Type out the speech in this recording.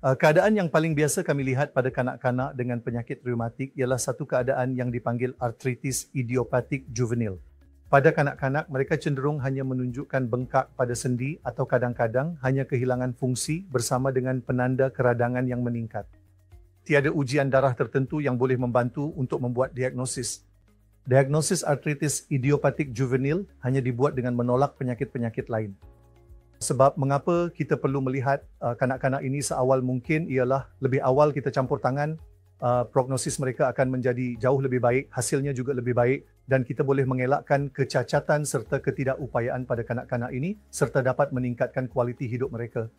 Keadaan yang paling biasa kami lihat pada kanak-kanak dengan penyakit reumatik ialah satu keadaan yang dipanggil artritis idiopatik juvenil. Pada kanak-kanak, mereka cenderung hanya menunjukkan bengkak pada sendi atau kadang-kadang hanya kehilangan fungsi bersama dengan penanda keradangan yang meningkat. Tiada ujian darah tertentu yang boleh membantu untuk membuat diagnosis. Diagnosis artritis idiopatik juvenil hanya dibuat dengan menolak penyakit-penyakit lain. Sebab mengapa kita perlu melihat kanak-kanak ini seawal mungkin ialah lebih awal kita campur tangan, prognosis mereka akan menjadi jauh lebih baik, hasilnya juga lebih baik dan kita boleh mengelakkan kecacatan serta ketidakupayaan pada kanak-kanak ini serta dapat meningkatkan kualiti hidup mereka.